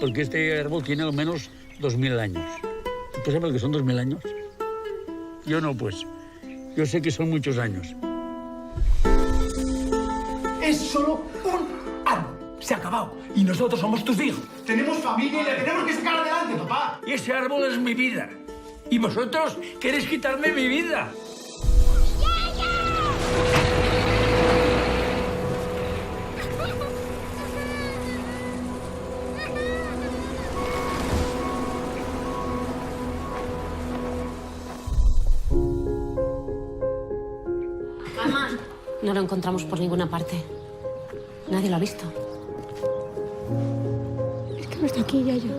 porque este árbol tiene al menos 2000 años. ¿Tú sabes lo que son 2000 años? Yo no, pues. Yo sé que son muchos años. Es solo un árbol. Se ha acabado. Y nosotros somos tus hijos. Tenemos familia y la tenemos que sacar adelante, papá. Y ese árbol es mi vida. Y vosotros queréis quitarme mi vida. Mamá, no lo encontramos por ninguna parte. Nadie lo ha visto. Es que no está aquí, Yaya.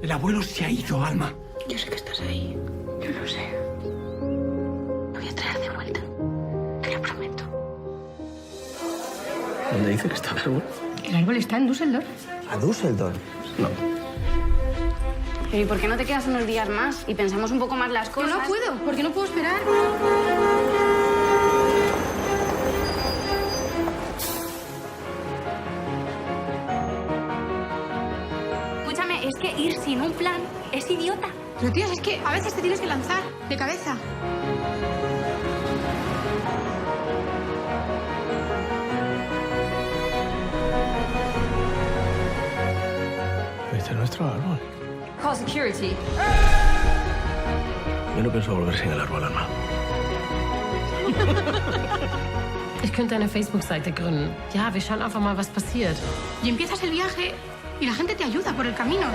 El abuelo se ha ido, Alma. Yo sé que estás ahí. Yo lo sé. Lo voy a traer de vuelta. Te lo prometo. ¿Dónde dice que está el árbol? El árbol está en Düsseldorf. ¿A Düsseldorf? No. Pero ¿y por qué no te quedas unos días más y pensamos un poco más las Que cosas? no puedo, porque no puedo esperar. Escúchame, es que ir sin un plan es idiota. Pero tío, es que a veces te tienes que lanzar de cabeza. Este es nuestro árbol. Call security. Yo no pienso volver sin el árbol, Alma. Ich könnte eine Facebook-Seite gründen. Ja, wir schauen einfach mal, was passiert. Y empiezas el viaje y la gente te ayuda por el camino.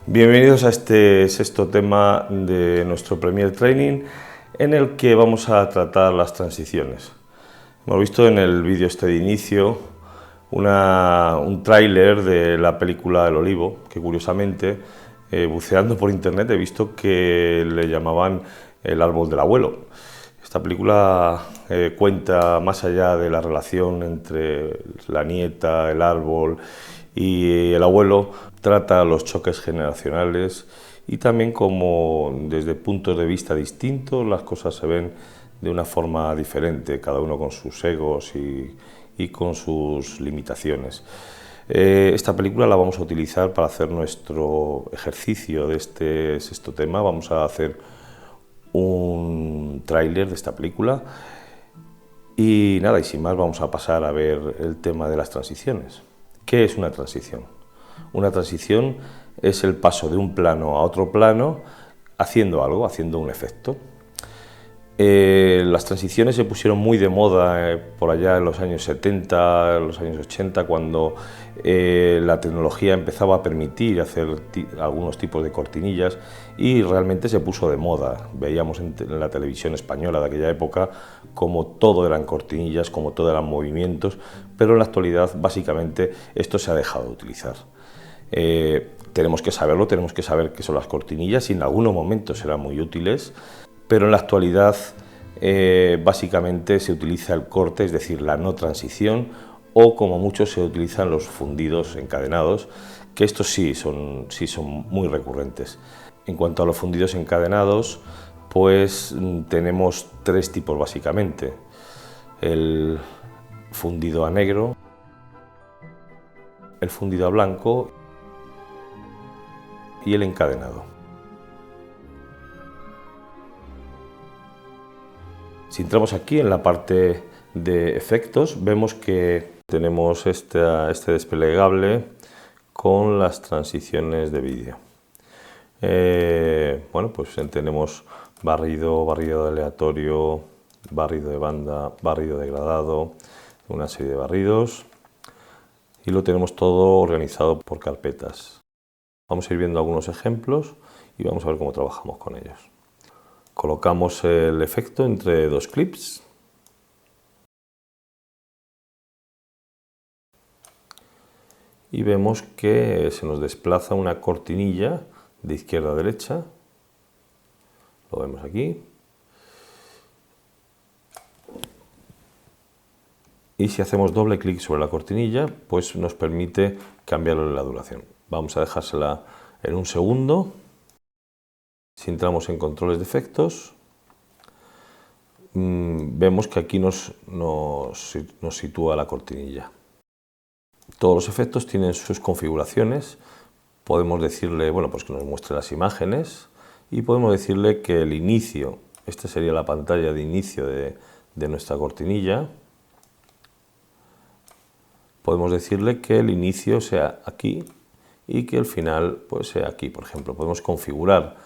Bienvenidos a este sexto tema de nuestro Premier Training, en el que vamos a tratar las transiciones. Hemos visto en el vídeo de inicio un tráiler de la película El Olivo, que curiosamente, buceando por internet, he visto que le llamaban El árbol del abuelo. Esta película cuenta más allá de la relación entre la nieta, el árbol y el abuelo, trata los choques generacionales y también como desde puntos de vista distintos las cosas se ven de una forma diferente, cada uno con sus egos y con sus limitaciones. Esta película la vamos a utilizar para hacer nuestro ejercicio de este sexto tema. Vamos a hacer un tráiler de esta película y nada, y sin más vamos a pasar a ver el tema de las transiciones. ¿Qué es una transición? Una transición es el paso de un plano a otro plano haciendo algo, haciendo un efecto. Las transiciones se pusieron muy de moda por allá en los años 70, en los años 80, cuando la tecnología empezaba a permitir hacer algunos tipos de cortinillas y realmente se puso de moda. Veíamos en la televisión española de aquella época como todo eran cortinillas, como todo eran movimientos, pero en la actualidad básicamente esto se ha dejado de utilizar. Tenemos que saberlo, tenemos que saber qué son las cortinillas y en algunos momentos serán muy útiles, pero en la actualidad básicamente se utiliza el corte, es decir, la no transición, o como muchos se utilizan los fundidos encadenados, que estos sí son muy recurrentes. En cuanto a los fundidos encadenados, pues tenemos tres tipos básicamente: el fundido a negro, el fundido a blanco y el encadenado. Si entramos aquí en la parte de efectos, vemos que tenemos este desplegable con las transiciones de vídeo. Bueno, pues tenemos barrido aleatorio, barrido de banda, barrido degradado, una serie de barridos y lo tenemos todo organizado por carpetas. Vamos a ir viendo algunos ejemplos y vamos a ver cómo trabajamos con ellos. Colocamos el efecto entre dos clips y vemos que se nos desplaza una cortinilla de izquierda a derecha Lo vemos aquí. Y si hacemos doble clic sobre la cortinilla, pues nos permite cambiarle la duración. Vamos a dejársela en 1 segundo. Si entramos en controles de efectos, vemos que aquí nos sitúa la cortinilla. Todos los efectos tienen sus configuraciones. Podemos decirle, bueno, pues que nos muestre las imágenes y podemos decirle que el inicio, esta sería la pantalla de inicio de nuestra cortinilla. Podemos decirle que el inicio sea aquí y que el final pues sea aquí, por ejemplo. Podemos configurar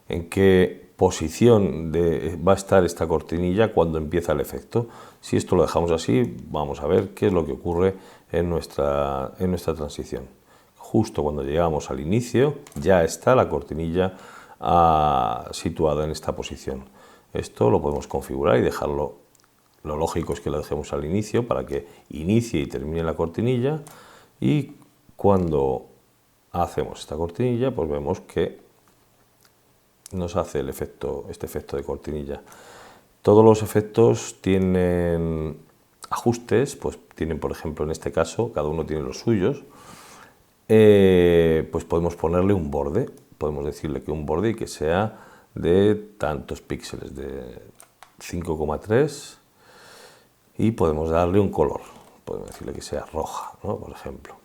en qué posición va a estar esta cortinilla cuando empieza el efecto. Si esto lo dejamos así, vamos a ver qué es lo que ocurre en nuestra transición. Justo cuando llegamos al inicio, ya está la cortinilla situada en esta posición. Esto lo podemos configurar y dejarlo. Lo lógico es que lo dejemos al inicio para que inicie y termine la cortinilla, y cuando hacemos esta cortinilla pues vemos que nos hace este efecto de cortinilla. Todos los efectos tienen ajustes, pues tienen, por ejemplo, en este caso, cada uno tiene los suyos. Pues podemos ponerle un borde, podemos decirle que un borde y que sea de tantos píxeles, de 5,3, y podemos darle un color, podemos decirle que sea roja, ¿no? Por ejemplo.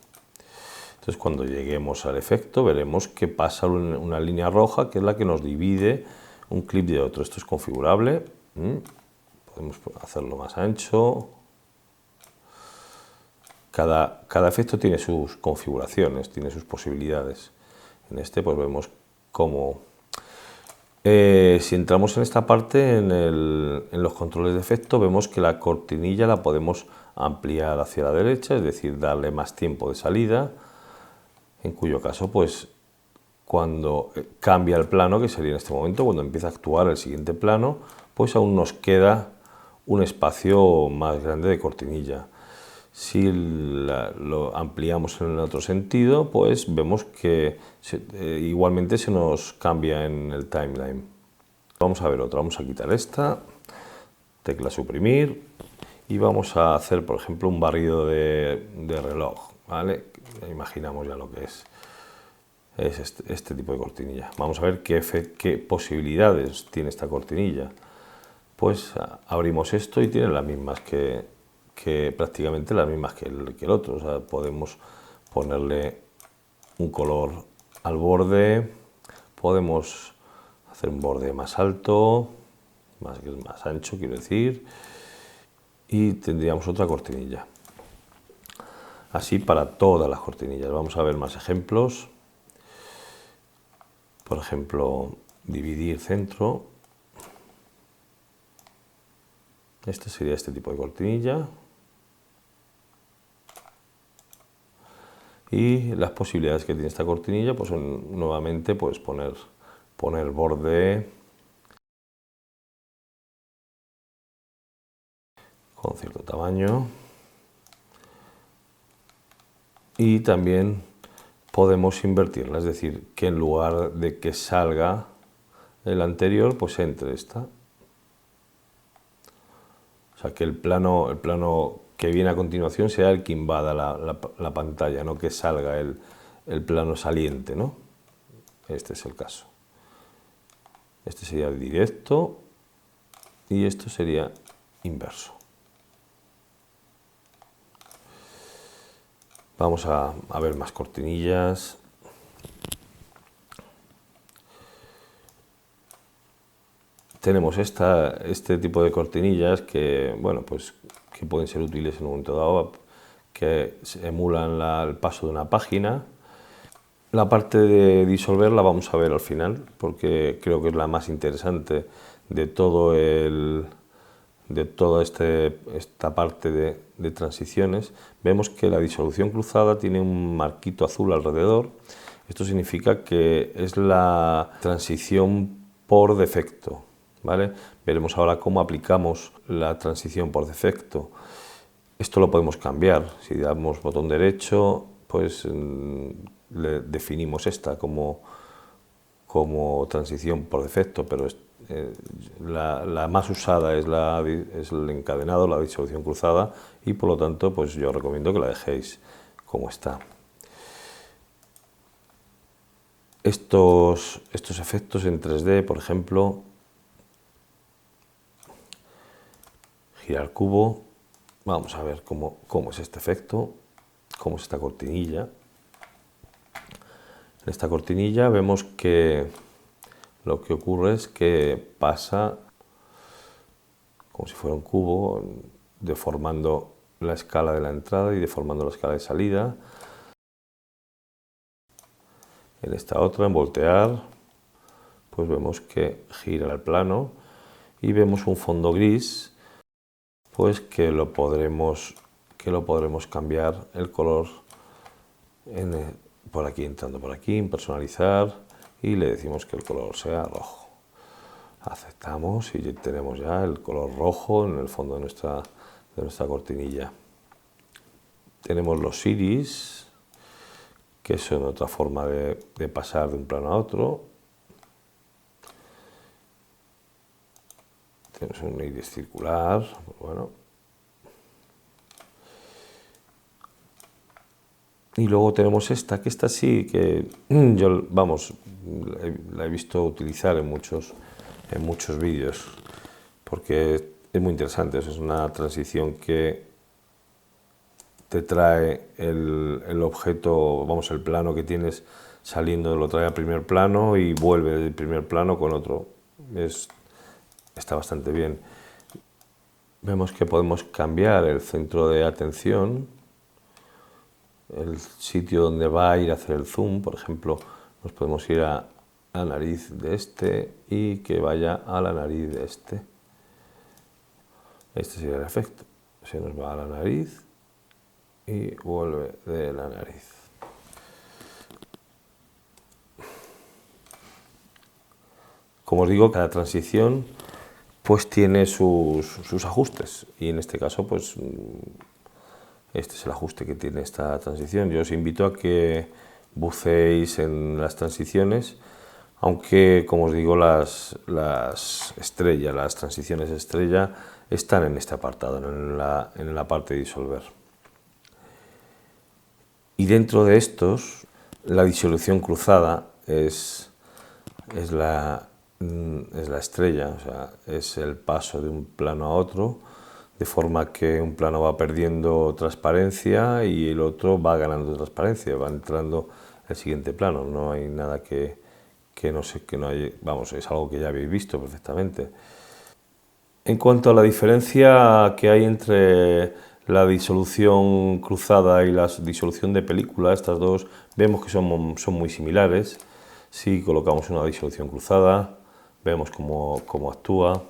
Entonces, cuando lleguemos al efecto, veremos que pasa una línea roja, que es la que nos divide un clip de otro. Esto es configurable. Podemos hacerlo más ancho. Cada efecto tiene sus configuraciones, tiene sus posibilidades. En este, pues vemos cómo... si entramos en esta parte, en los controles de efecto, vemos que la cortinilla la podemos ampliar hacia la derecha, es decir, darle más tiempo de salida, en cuyo caso, pues, cuando cambia el plano, que sería en este momento, cuando empieza a actuar el siguiente plano, pues aún nos queda un espacio más grande de cortinilla. Si lo ampliamos en el otro sentido, pues vemos que igualmente se nos cambia en el timeline. Vamos a ver otra, vamos a quitar esta, tecla suprimir, y vamos a hacer, por ejemplo, un barrido de reloj, ¿vale? Imaginamos ya lo que es este tipo de cortinilla. Vamos a ver qué posibilidades tiene esta cortinilla. Pues abrimos esto y tiene las mismas prácticamente las mismas que el otro. O sea, podemos ponerle un color al borde, podemos hacer un borde más alto, más ancho, quiero decir, y tendríamos otra cortinilla. Así para todas las cortinillas. Vamos a ver más ejemplos. Por ejemplo, dividir centro. Este sería este tipo de cortinilla. Y las posibilidades que tiene esta cortinilla pues son nuevamente pues poner borde con cierto tamaño, y también podemos invertirla, es decir, que en lugar de que salga el anterior, pues entre esta. O sea, que el plano que viene a continuación sea el que invada la pantalla, no que salga el plano saliente, ¿no? Este es el caso. Este sería directo y esto sería inverso. Vamos a ver más cortinillas. Tenemos este tipo de cortinillas que, bueno, pues que pueden ser útiles en un momento dado, que emulan el paso de una página. La parte de disolver la vamos a ver al final, porque creo que es la más interesante de toda esta parte de transiciones. Vemos que la disolución cruzada tiene un marquito azul alrededor. Esto significa que es la transición por defecto, ¿vale? Veremos ahora cómo aplicamos la transición por defecto. Esto lo podemos cambiar. Si damos botón derecho, pues le definimos esta como transición por defecto, pero la más usada es el encadenado, la disolución cruzada, y por lo tanto pues yo os recomiendo que la dejéis como está. Estos efectos en 3D, por ejemplo, girar cubo, vamos a ver cómo es este efecto, cómo es esta cortinilla. En esta cortinilla vemos que lo que ocurre es que pasa como si fuera un cubo, deformando la escala de la entrada y deformando la escala de salida. En esta otra, en voltear, pues vemos que gira el plano y vemos un fondo gris, pues que lo podremos cambiar el color por aquí, entrando por aquí, en personalizar, y le decimos que el color sea rojo. Aceptamos y tenemos ya el color rojo en el fondo de nuestra cortinilla. Tenemos los iris, que son otra forma de pasar de un plano a otro. Tenemos un iris circular, bueno. Y luego tenemos esta, que esta sí, que yo, vamos, la he visto utilizar en muchos vídeos, porque es muy interesante. Es una transición que te trae el objeto, vamos, el plano que tienes saliendo, lo trae al primer plano y vuelve del primer plano con otro. Está bastante bien. Vemos que podemos cambiar el centro de atención, el sitio donde va a ir a hacer el zoom. Por ejemplo, nos podemos ir a la nariz de este y que vaya a la nariz de este. Este sería el efecto. Se nos va a la nariz y vuelve de la nariz. Como os digo, cada transición pues tiene sus ajustes, y en este caso pues este es el ajuste que tiene esta transición. Yo os invito a que buceéis en las transiciones, aunque, como os digo, las transiciones estrella están en este apartado, en la parte de disolver. Y dentro de estos, la disolución cruzada es la estrella, o sea, es el paso de un plano a otro, de forma que un plano va perdiendo transparencia y el otro va ganando transparencia, va entrando el siguiente plano. No hay nada que no hay, vamos, es algo que ya habéis visto perfectamente. En cuanto a la diferencia que hay entre la disolución cruzada y la disolución de película, estas dos vemos que son muy similares. Si colocamos una disolución cruzada, vemos cómo actúa.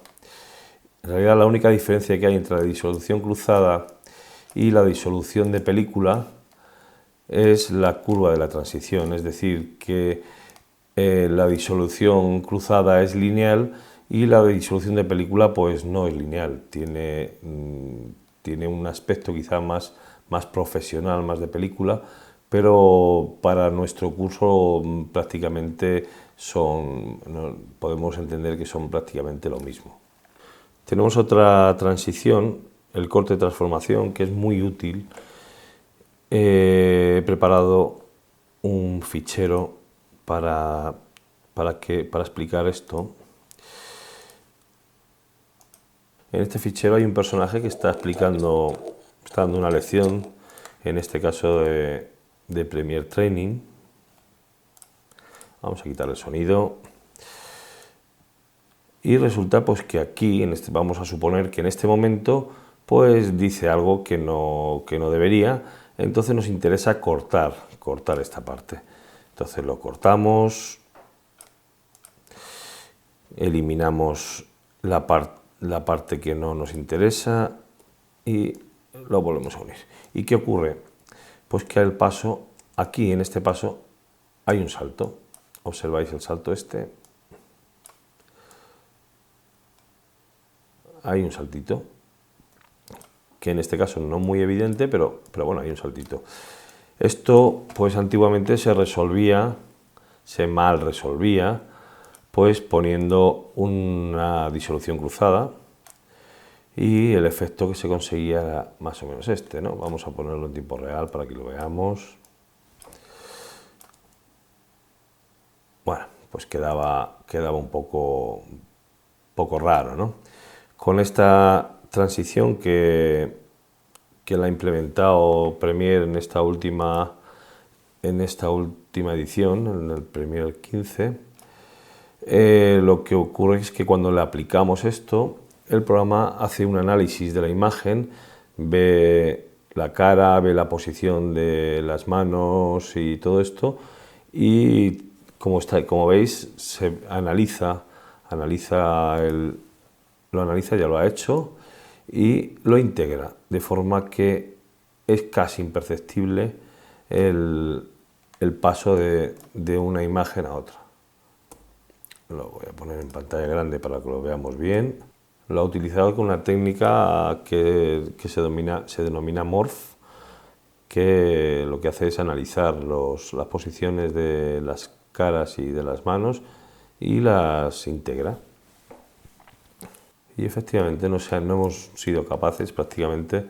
En realidad, la única diferencia que hay entre la disolución cruzada y la disolución de película es la curva de la transición, es decir, que la disolución cruzada es lineal y la disolución de película pues no es lineal, tiene un aspecto quizá más profesional, más de película, pero para nuestro curso prácticamente podemos entender que son prácticamente lo mismo. Tenemos otra transición, el corte de transformación, que es muy útil. He preparado un fichero para explicar esto. En este fichero hay un personaje que está dando una lección, en este caso de Premiere Training. Vamos a quitar el sonido. Y resulta pues que aquí, vamos a suponer que en este momento pues dice algo que no debería, entonces nos interesa cortar esta parte. Entonces lo cortamos, eliminamos la parte que no nos interesa y lo volvemos a unir. ¿Y qué ocurre? Pues que al paso, aquí en este paso hay un salto. Observáis el salto este. Hay un saltito, que en este caso no muy evidente, pero bueno, hay un saltito. Esto pues antiguamente se mal resolvía pues poniendo una disolución cruzada, y el efecto que se conseguía era más o menos este, ¿no? Vamos a ponerlo en tiempo real para que lo veamos. Bueno, pues quedaba un poco raro, ¿no? Con esta transición que la ha implementado Premiere en esta última edición, en el Premiere 15, lo que ocurre es que cuando le aplicamos esto, el programa hace un análisis de la imagen, ve la cara, ve la posición de las manos y todo esto, y como veis, se analiza, ya lo ha hecho, y lo integra, de forma que es casi imperceptible el paso de una imagen a otra. Lo voy a poner en pantalla grande para que lo veamos bien. Lo ha utilizado con una técnica que se denomina Morph, que lo que hace es analizar las posiciones de las caras y de las manos y las integra. Y efectivamente no hemos sido capaces prácticamente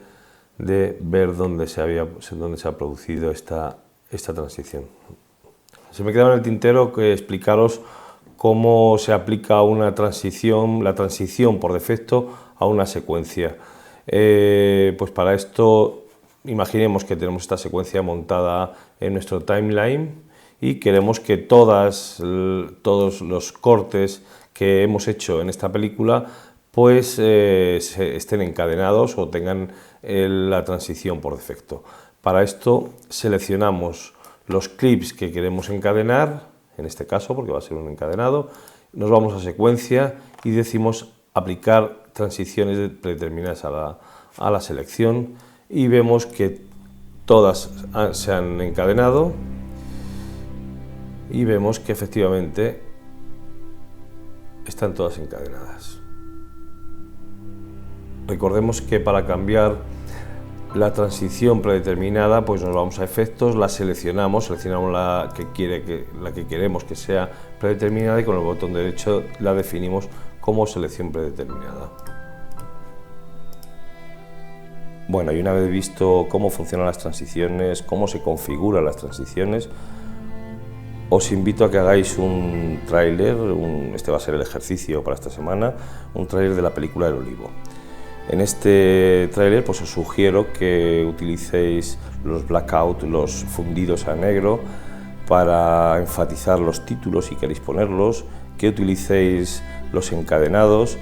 de ver dónde se ha producido esta transición. Se me quedaba en el tintero que explicaros cómo se aplica la transición por defecto a una secuencia. Pues para esto, imaginemos que tenemos esta secuencia montada en nuestro timeline y queremos que todos los cortes que hemos hecho en esta película pues estén encadenados o tengan la transición por defecto. Para esto seleccionamos los clips que queremos encadenar, en este caso porque va a ser un encadenado, nos vamos a secuencia y decimos aplicar transiciones predeterminadas a la selección y vemos que todas se han encadenado y vemos que efectivamente están todas encadenadas. Recordemos que para cambiar la transición predeterminada, pues nos vamos a efectos, la seleccionamos la que queremos que sea predeterminada y con el botón derecho la definimos como selección predeterminada. Bueno, y una vez visto cómo funcionan las transiciones, cómo se configuran las transiciones, os invito a que hagáis un tráiler, este va a ser el ejercicio para esta semana, un tráiler de la película El Olivo. En este tráiler pues os sugiero que utilicéis los blackout, los fundidos a negro, para enfatizar los títulos si queréis ponerlos, que utilicéis los encadenados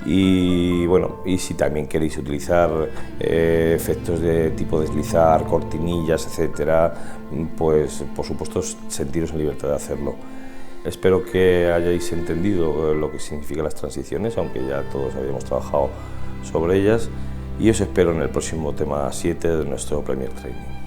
y bueno, y si también queréis utilizar efectos de tipo deslizar, cortinillas, etcétera, pues por supuesto sentiros en libertad de hacerlo. Espero que hayáis entendido lo que significan las transiciones, aunque ya todos habíamos trabajado sobre ellas, y os espero en el próximo tema 7 de nuestro Premiere Training.